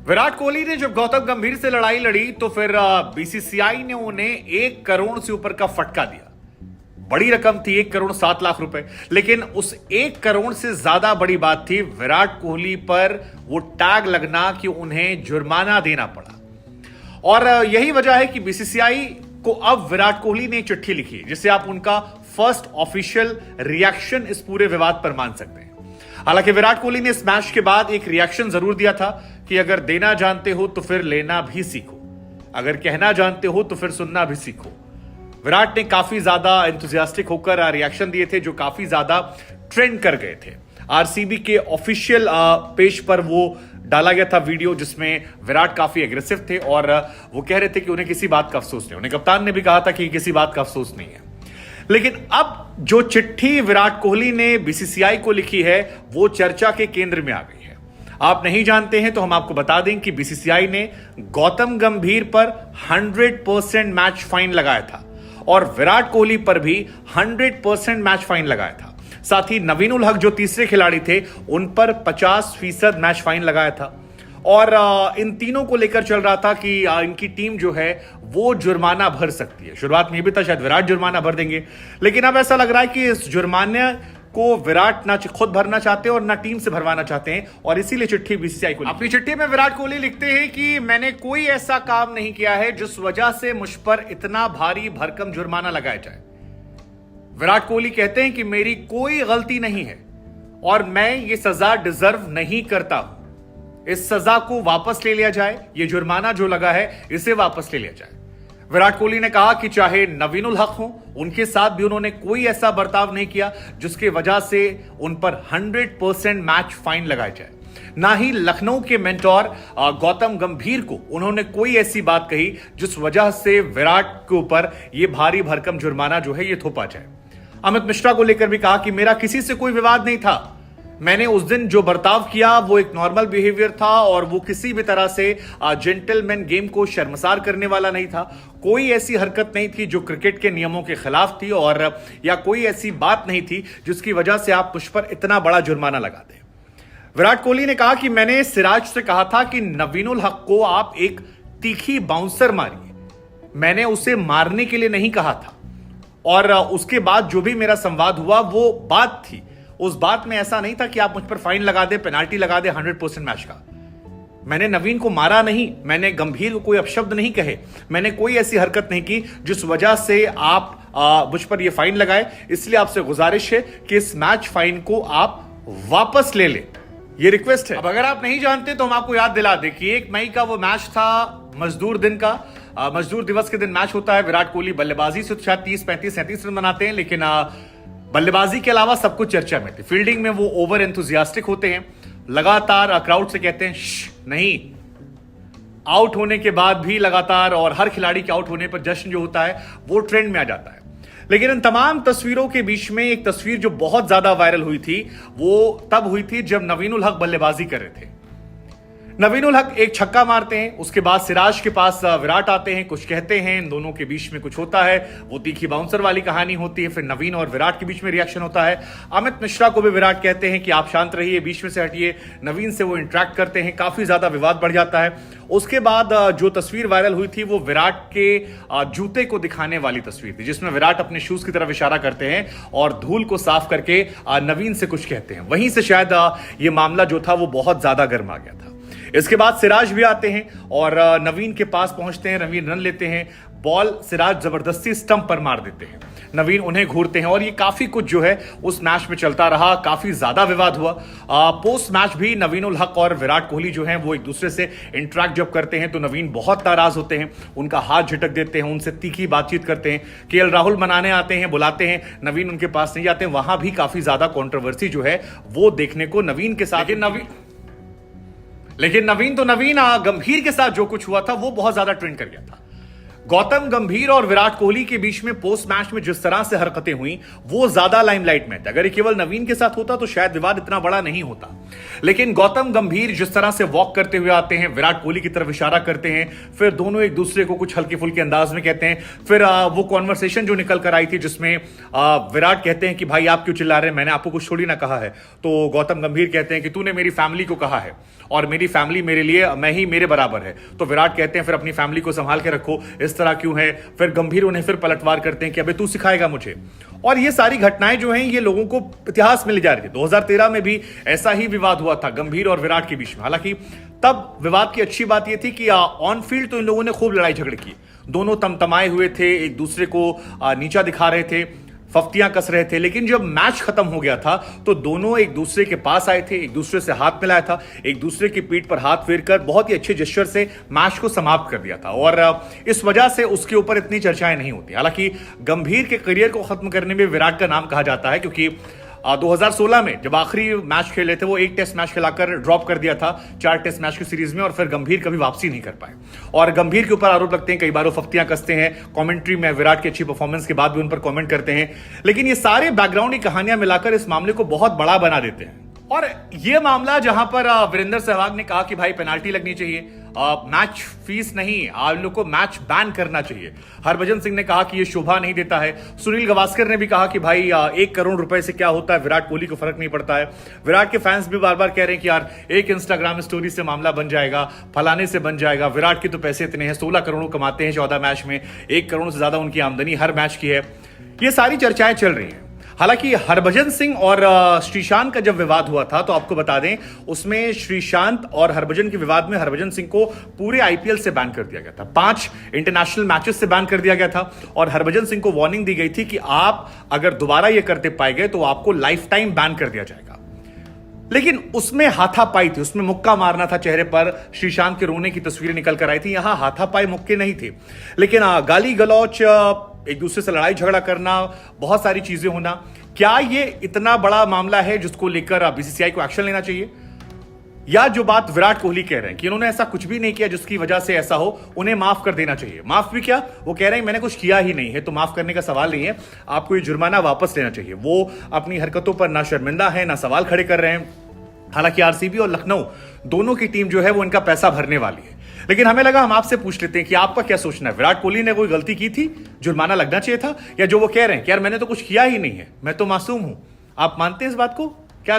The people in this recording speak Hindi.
विराट कोहली ने जब गौतम गंभीर से लड़ाई लड़ी तो फिर बीसीसीआई ने उन्हें 1 करोड़ से ऊपर का फटका दिया। बड़ी रकम थी, 1 करोड़ 7 लाख रुपए। लेकिन उस 1 करोड़ से ज्यादा बड़ी बात थी विराट कोहली पर वो टैग लगना कि उन्हें जुर्माना देना पड़ा। और यही वजह है कि बीसीसीआई को अब विराट कोहली ने एक चिट्ठी लिखी है जिससे आप उनका फर्स्ट ऑफिशियल रिएक्शन इस पूरे विवाद पर मान सकते हैं। हालांकि विराट कोहली ने इस मैच के बाद एक रिएक्शन जरूर दिया था कि अगर देना जानते हो तो फिर लेना भी सीखो, अगर कहना जानते हो तो फिर सुनना भी सीखो। विराट ने काफी ज्यादा एंथुसियास्टिक होकर रिएक्शन दिए थे जो काफी ज्यादा ट्रेंड कर गए थे। आरसीबी के ऑफिशियल पेज पर वो डाला गया था वीडियो जिसमें विराट काफी एग्रेसिव थे और वो कह रहे थे कि उन्हें किसी बात का अफसोस नहीं। उन्हें कप्तान ने भी कहा था कि किसी बात का अफसोस नहीं है। लेकिन अब जो चिट्ठी विराट कोहली ने बीसीसीआई को लिखी है वो चर्चा के केंद्र में आ गई है। आप नहीं जानते हैं तो हम आपको बता दें कि बीसीसीआई ने गौतम गंभीर पर 100% मैच फाइन लगाया था और विराट कोहली पर भी 100% मैच फाइन लगाया था। साथ ही नवीन उल हक जो तीसरे खिलाड़ी थे उन पर 50% मैच फाइन लगाया था। और इन तीनों को लेकर चल रहा था कि इनकी टीम जो है वो जुर्माना भर सकती है। शुरुआत में ये भी था शायद विराट जुर्माना भर देंगे, लेकिन अब ऐसा लग रहा है कि इस जुर्माने को विराट ना खुद भरना चाहते हैं और ना टीम से भरवाना चाहते हैं और इसीलिए चिट्ठी बीसीसीआई को। अपनी चिट्ठी में विराट कोहली लिखते हैं कि मैंने कोई ऐसा काम नहीं किया है जिस वजह से मुझ पर इतना भारी भरकम जुर्माना लगाया जाए। विराट कोहली कहते हैं कि मेरी कोई गलती नहीं है और मैं ये सजा डिजर्व नहीं करता हूं। इस सजा को वापस ले लिया जाए, ये जुर्माना जो लगा है इसे वापस ले लिया जाए। विराट कोहली ने कहा कि चाहे नवीन उल हक हो, उनके साथ भी उन्होंने कोई ऐसा बर्ताव नहीं किया जिसके वजह से उन पर 100% मैच फाइन लगाया जाए। ना ही लखनऊ के मेंटोर गौतम गंभीर को उन्होंने कोई ऐसी बात कही जिस वजह से विराट के ऊपर यह भारी भरकम जुर्माना जो है ये थोपा जाए। अमित मिश्रा को लेकर भी कहा कि मेरा किसी से कोई विवाद नहीं था, मैंने उस दिन जो बर्ताव किया वो एक नॉर्मल बिहेवियर था और वो किसी भी तरह से जेंटलमैन गेम को शर्मसार करने वाला नहीं था। कोई ऐसी हरकत नहीं थी जो क्रिकेट के नियमों के खिलाफ थी और या कोई ऐसी बात नहीं थी जिसकी वजह से आप मुझ पर इतना बड़ा जुर्माना लगा दें। विराट कोहली ने कहा कि मैंने सिराज से कहा था कि नवीन उल हक को आप एक तीखी बाउंसर मारिए, मैंने उसे मारने के लिए नहीं कहा था। और उसके बाद जो भी मेरा संवाद हुआ वो बात थी, उस बात में ऐसा नहीं था कि आप मुझ पर फाइन लगा दे, पेनाल्टी लगा दे 100% मैच का। मैंने नवीन को मारा नहीं, मैंने गंभीर को कोई अपशब्द नहीं कहे, मैंने कोई ऐसी हरकत नहीं की जिस वजह से आप मुझ पर यह फाइन लगाए। इसलिए आपसे गुजारिश है कि इस मैच फाइन को आप वापस ले लें, ये रिक्वेस्ट है। अब अगर आप नहीं जानते तो हम आपको याद दिला दें कि 1 मई का वो मैच था, मजदूर दिन का। मजदूर दिवस के दिन मैच होता है। विराट कोहली बल्लेबाजी से तो शायद 30, 35, 37 रन बनाते हैं, लेकिन बल्लेबाजी के अलावा सब कुछ चर्चा में थे। फील्डिंग में वो ओवर एंथुसियास्टिक होते हैं, लगातार क्राउड से कहते हैं नहीं। आउट होने के बाद भी लगातार और हर खिलाड़ी के आउट होने पर जश्न जो होता है वो ट्रेंड में आ जाता है। लेकिन इन तमाम तस्वीरों के बीच में एक तस्वीर जो बहुत ज्यादा वायरल हुई थी वो तब हुई थी जब नवीन उल हक बल्लेबाजी कर रहे थे। नवीन उल हक एक छक्का मारते हैं, उसके बाद सिराज के पास विराट आते हैं, कुछ कहते हैं, इन दोनों के बीच में कुछ होता है, वो तीखी बाउंसर वाली कहानी होती है। फिर नवीन और विराट के बीच में रिएक्शन होता है। अमित मिश्रा को भी विराट कहते हैं कि आप शांत रहिए, बीच में से हटिए। नवीन से वो इंटरेक्ट करते हैं, काफी ज्यादा विवाद बढ़ जाता है। उसके बाद जो तस्वीर वायरल हुई थी वो विराट के जूते को दिखाने वाली तस्वीर थी जिसमें विराट अपने शूज की तरफ इशारा करते हैं और धूल को साफ करके नवीन से कुछ कहते हैं। वहीं से शायद ये मामला जो था वो बहुत ज्यादा गर्म आ गया था। इसके बाद सिराज भी आते हैं और नवीन के पास पहुंचते हैं। नवीन रन लेते हैं, बॉल सिराज जबरदस्ती स्टंप पर मार देते हैं, नवीन उन्हें घूरते हैं और ये काफी कुछ जो है उस मैच में चलता रहा। काफी ज्यादा विवाद हुआ। पोस्ट मैच भी नवीन उल हक और विराट कोहली जो हैं वो एक दूसरे से इंटरेक्ट जब करते हैं तो नवीन बहुत नाराज होते हैं, उनका हाथ झटक देते हैं, उनसे तीखी बातचीत करते हैं। केएल राहुल मनाने आते हैं, बुलाते हैं, नवीन उनके पास नहीं जाते। वहां भी काफी ज्यादा कॉन्ट्रोवर्सी जो है वो देखने को नवीन के साथ। लेकिन नवीन गंभीर के साथ जो कुछ हुआ था वो बहुत ज्यादा ट्रेंड कर गया था। गौतम गंभीर और विराट कोहली के बीच में पोस्ट मैच में जिस तरह से हरकतें हुई वो ज्यादा लाइमलाइट में था। अगर ये केवल नवीन के साथ होता तो शायद विवाद इतना बड़ा नहीं होता। लेकिन गौतम गंभीर जिस तरह से वॉक करते हुए आते हैं, विराट कोहली की तरफ इशारा करते हैं, फिर दोनों एक दूसरे को कुछ हल्के फुल्के अंदाज में कहते हैं। फिर वो कॉन्वर्सेशन जो निकल कर आई थी जिसमें विराट कहते हैं कि भाई आप क्यों चिल्ला रहे हैं, मैंने आपको कुछ थोड़ी ना कहा है। तो गौतम गंभीर कहते हैं कि तूने मेरी फैमिली को कहा है और मेरी फैमिली मेरे लिए मैं ही मेरे बराबर है। तो विराट कहते हैं फिर अपनी फैमिली को संभाल के रखो, इस तरह क्यों है। फिर गंभीर उन्हें फिर पलटवार करते हैं कि अबे तू सिखाएगा मुझे। और ये सारी घटनाएं जो हैं ये लोगों को इतिहास में ले जा रही थी। 2013 में भी ऐसा ही विवाद हुआ था गंभीर और विराट के बीच में। हालांकि तब विवाद की अच्छी बात यह थी कि ऑन फील्ड तो इन लोगों ने खूब लड़ाई झगड़े की, दोनों तमतमाए हुए थे, एक दूसरे को नीचा दिखा रहे थे, फफ्तियां कस रहे थे। लेकिन जब मैच खत्म हो गया था तो दोनों एक दूसरे के पास आए थे, एक दूसरे से हाथ मिलाया था, एक दूसरे की पीठ पर हाथ फेरकर बहुत ही अच्छे जेस्चर से मैच को समाप्त कर दिया था। और इस वजह से उसके ऊपर इतनी चर्चाएं नहीं होती। हालांकि गंभीर के करियर को खत्म करने में विराट का नाम कहा जाता है, क्योंकि 2016 में जब आखिरी मैच खेले थे वो एक टेस्ट मैच खिलाकर ड्रॉप कर दिया था 4 टेस्ट मैच की सीरीज में, और फिर गंभीर कभी वापसी नहीं कर पाए। और गंभीर के ऊपर आरोप लगते हैं, कई बार वो फफ्तियां कसते हैं, कमेंट्री में विराट की अच्छी परफॉर्मेंस के बाद भी उन पर कमेंट करते हैं। लेकिन ये सारे बैकग्राउंड की कहानियां मिलाकर इस मामले को बहुत बड़ा बना देते हैं। और ये मामला जहां पर वीरेंद्र सहवाग ने कहा कि भाई पेनाल्टी लगनी चाहिए, मैच फीस नहीं, आप लोग को मैच बैन करना चाहिए। हरभजन सिंह ने कहा कि ये शोभा नहीं देता है। सुनील गावस्कर ने भी कहा कि भाई 1 करोड़ रुपए से क्या होता है, विराट कोहली को फर्क नहीं पड़ता है। विराट के फैंस भी बार बार कह रहे हैं कि यार एक इंस्टाग्राम स्टोरी से मामला बन जाएगा, फलाने से बन जाएगा, विराट के तो पैसे इतने हैं, 16 करोड़ कमाते हैं 14 मैच में, 1 करोड़ से ज्यादा उनकी आमदनी हर मैच की है। ये सारी चर्चाएं चल रही हैं। हालांकि हरभजन सिंह और श्रीशांत का जब विवाद हुआ था तो आपको बता दें उसमें श्रीशांत और हरभजन के विवाद में हरभजन सिंह को पूरे आईपीएल से बैन कर दिया गया था, 5 इंटरनेशनल मैचेस से बैन कर दिया गया था। और हरभजन सिंह को वार्निंग दी गई थी कि आप अगर दोबारा ये करते पाए गए तो आपको लाइफ टाइम बैन कर दिया जाएगा। लेकिन उसमें हाथापाई थी, उसमें मुक्का मारना था चेहरे पर। श्रीशांत के रोने की तस्वीरें निकल कर आई थी, यहां हाथापाई मुक्के नहीं थे। लेकिन गाली गलौच, एक दूसरे से लड़ाई झगड़ा करना, बहुत सारी चीजें होना, क्या ये इतना बड़ा मामला है जिसको लेकर बीसीसीआई को एक्शन लेना चाहिए? या जो बात विराट कोहली कह रहे हैं कि इन्होंने ऐसा कुछ भी नहीं किया जिसकी वजह से ऐसा हो, उन्हें माफ कर देना चाहिए। माफ भी क्या, वो कह रहे हैं मैंने कुछ किया ही नहीं है, तो माफ करने का सवाल नहीं है, आपको ये जुर्माना वापस लेना चाहिए। वो अपनी हरकतों पर ना शर्मिंदा है ना सवाल खड़े कर रहे हैं। हालांकि आरसीबी और लखनऊ दोनों की टीम जो है वो इनका पैसा भरने वाली है। लेकिन हमें लगा हम आपसे पूछ लेते हैं कि आपका क्या सोचना है, विराट कोहली ने कोई गलती की थी, जुर्माना लगना चाहिए था, या जो वो कह रहे हैं कि यार मैंने तो कुछ किया ही नहीं है, मैं तो मासूम हूं, आप मानते हैं इस बात को? क्या